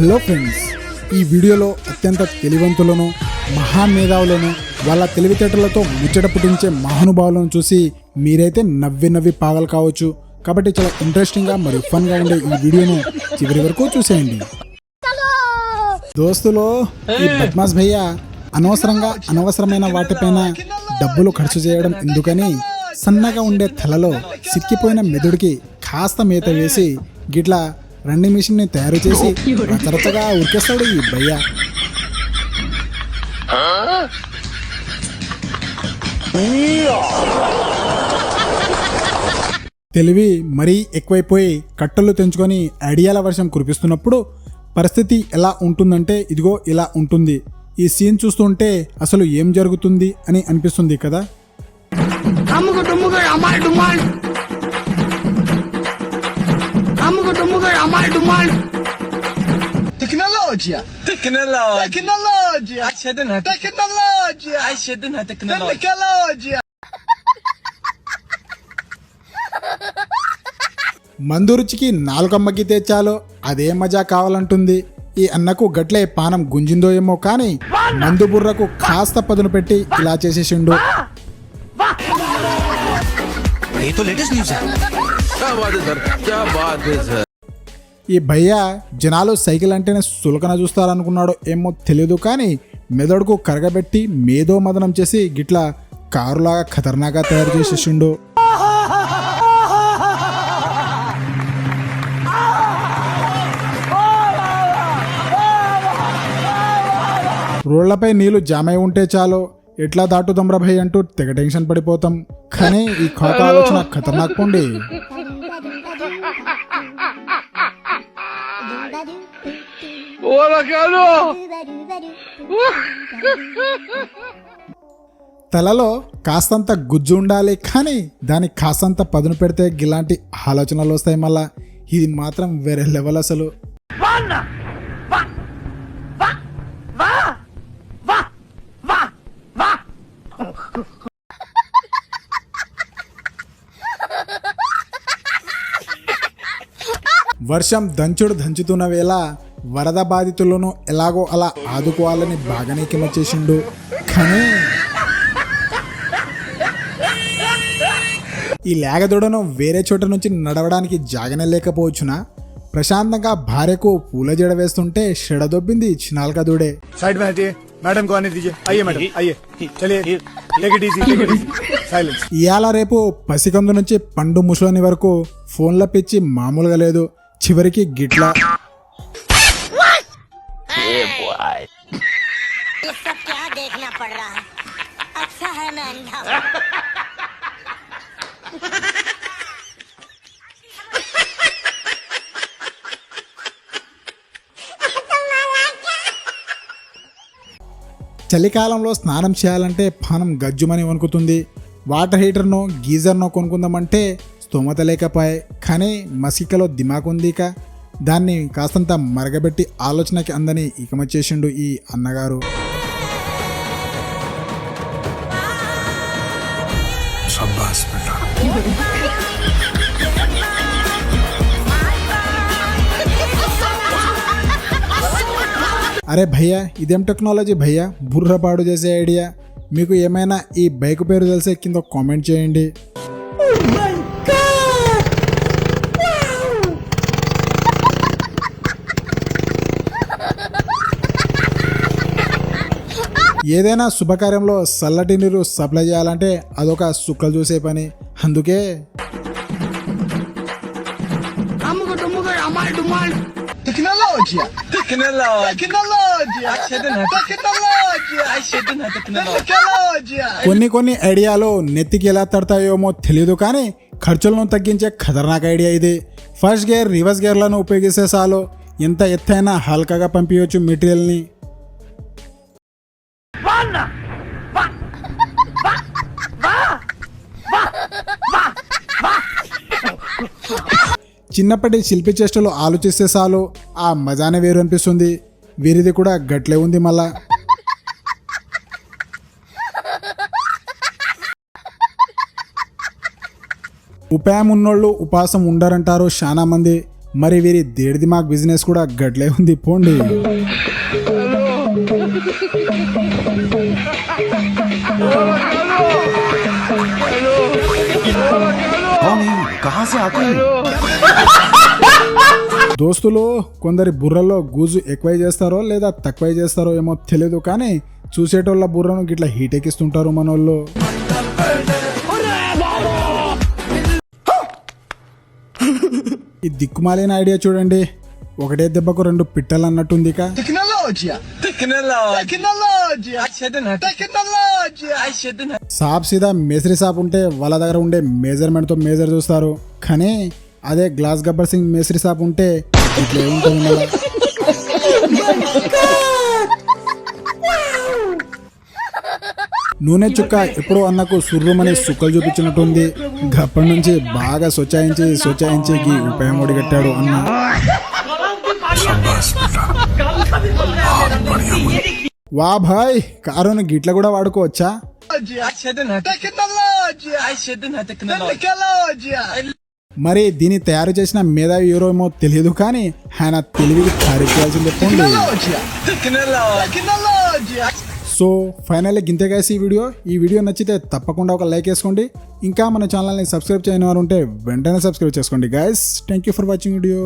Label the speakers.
Speaker 1: Hello friends, ఈ వీడియోలో అత్యంత తెలివంతులను మహామేధావులను వాళ్ళ తెలివితేటలతో ముచ్చట పుట్టించే మహానుభావులను చూసి మీరైతే నవ్వి పాగలు కావచ్చు. కాబట్టి చాలా ఇంట్రెస్టింగ్గా మరియు ఫన్గా ఉండే ఈ వీడియోను చివరి వరకు చూసేయండి. దోస్తులో ఈ బద్మాస్ భయ్య అనవసరమైన వాటిపైన డబ్బులు ఖర్చు చేయడం ఎందుకని సన్నగా ఉండే తలలో సిక్కిపోయిన మెదుడికి కాస్త మేత వేసి గిట్లా రన్నింగ్ మిషన్ ని తయారు చేసి రచరచగా ఉరికేస్తాడు ఈ భయ్య. తెలివి మరీ ఎక్కువైపోయి కట్టలు తెంచుకొని ఐడియాల వర్షం కురిపిస్తున్నప్పుడు పరిస్థితి ఎలా ఉంటుందంటే ఇదిగో ఇలా ఉంటుంది. ఈ సీన్ చూస్తుంటే అసలు ఏం జరుగుతుంది అని అనిపిస్తుంది కదా.
Speaker 2: Tecnologia. మందు రుచికి నాలుకమ్మగితే చాలు అదే మజా కావాలంటుంది. ఈ అన్నకు గట్లే పానం గుంజిందో ఏమో కానీ మందు బుర్రకు కాస్త పదును పెట్టి ఇలా చేసేసిండు. ఈ భయ్య జనాలు సైకిల్ అంటేనే సులకన చూస్తారనుకున్నాడో ఏమో తెలియదు కానీ మెదడుకు కరగబెట్టి మేధో మదనం చేసి గిట్లా కారులాగా ఖతర్నాగా తయారు చేసేసిండు. రోళ్లపై నీళ్లు జామై ఉంటే చాలు ఎట్లా దాటుదాంరా భయ్ అంటూ తెగ టెన్షన్ పడిపోతాం. కానీ ఈ ఖాతా ఆలోచన ఖతర్నాక్ పోండి. తలలో కాస్తంత గుజ్జు ఉండాలి కానీ దానికి కాస్తంత పదును పెడితే ఇలాంటి ఆలోచనలు వస్తాయి. మళ్ళా ఇది మాత్రం వేరే లెవెల్ అసలు. వర్షం దంచుతున్న వేళ వరద బాధితులను ఎలాగో అలా ఆదుకోవాలని బాగానే కిమచేసిండు. కానీ ఈ లేగదూడను వేరే చోట నుంచి నడవడానికి జాగనే లేకపోవచ్చునా. ప్రశాంతంగా భార్యకు పూల జడ వేస్తుంటే షెడదొబ్బింది చినాల్క దూడే.
Speaker 3: साइड में हटिए, मैडम को आने दीजिए. आइए मैडम, आइए, चलिए, टेक इट इजी, साइलेंस.
Speaker 1: ఇయాల రేపు పసికందు నుంచి పండు ముసలోని వరకు ఫోన్ల పిచ్చి మామూలుగా లేదు. చివరికి గిట్లా చలికాలంలో స్నానం చేయాలంటే పానం గజ్జుమని వణుకుతుంది. వాటర్ హీటర్నో గీజర్నో కొనుక్కుందామంటే స్తోమత లేకపోయాయి. కానీ మసికలో దిమాకు ఉందిక దాన్ని కాస్తంత మరగబెట్టి ఆలోచనకి అందని ఇకమచ్చేసిండు ఈ అన్నగారు. అరే భయ్యా, ఇదేం టెక్నాలజీ భయ్యా, బుర్రపాడు చేసే ఐడియా. మీకు ఏమైనా ఈ బైక్ పేరు తెలిసే కింద కామెంట్ చేయండి. ఏదైనా శుభకార్యంలో చల్లటి నీరు సప్లై చేయాలంటే అదొక సుక్కలు చూసే పని. అందుకే కొన్ని ఐడియాలు నెత్తికి ఎలా తడతాయేమో తెలియదు కానీ ఖర్చులను తగ్గించే ఖతర్నాక్ ఐడియా ఇది. ఫస్ట్ గేర్ రివర్స్ గేర్లను ఉపయోగిస్తే చాలు ఎంత ఎత్తైనా హల్కాగా పంపించవచ్చు మెటీరియల్ని. చిన్నప్పటి శిల్పి చేష్టలు ఆలోచిస్తే చాలు ఆ మజానే వేరు అనిపిస్తుంది. వీరిది కూడా గట్లే ఉంది. మళ్ళా ఉపాయం ఉన్నోళ్ళు ఉపాసం ఉండరంటారు చాలా మంది.
Speaker 2: మరి వీరి దేడి దిమాగ్ బిజినెస్ కూడా గడ్లే ఉంది పోండి. దోస్తులు కొందరి బుర్రలో గూజు ఎక్కువై చేస్తారో లేదా తక్కువై చేస్తారో ఏమో తెలియదు, కానీ చూసేటోళ్ళ బుర్రను గిట్లా హీట్ ఎక్కిస్తుంటారు మనోళ్ళు. ఈ దిక్కుమాలిన ఐడియా చూడండి, ఒకటే దెబ్బకు రెండు పిట్టలు అన్నట్టుంది. సాప్ సీదా మేసరి సాప్ ఉంటే వాళ్ళ దగ్గర ఉండే మెజర్మెంట్ తో మేజర్ చూస్తారు, కానీ అదే గ్లాస్ గబ్బర్ సింగ్ మేసరి సాప్ ఉంటే ఇట్లా ఏముంటుంది మళ్ళా. నూనె చుక్క ఎప్పుడో అన్నకు సుర్రుమని సుక్కలు చూపించినట్టుంది. అప్పటి నుంచి బాగా సొచాయించి గీ ఉపాయం ఒడిగట్టాడు అన్న. వా భాయ్, కారుని గిట్ల కూడా వాడుకోవచ్చా? మరి దీన్ని తయారు చేసిన మేధావి ఎవరో ఏమో తెలియదు, కానీ ఆయన తెలివికి తారీఖాల్సిందే పోండి. సో ఫైనల్లీ గింతే గైస్ ఈ వీడియో నచ్చితే తప్పకుండా ఒక లైక్ వేసుకోండి. ఇంకా మన ఛానల్ని సబ్స్క్రైబ్ చేయని వారు ఉంటే వెంటనే సబ్స్క్రైబ్ చేసుకోండి guys. Thank you for watching video.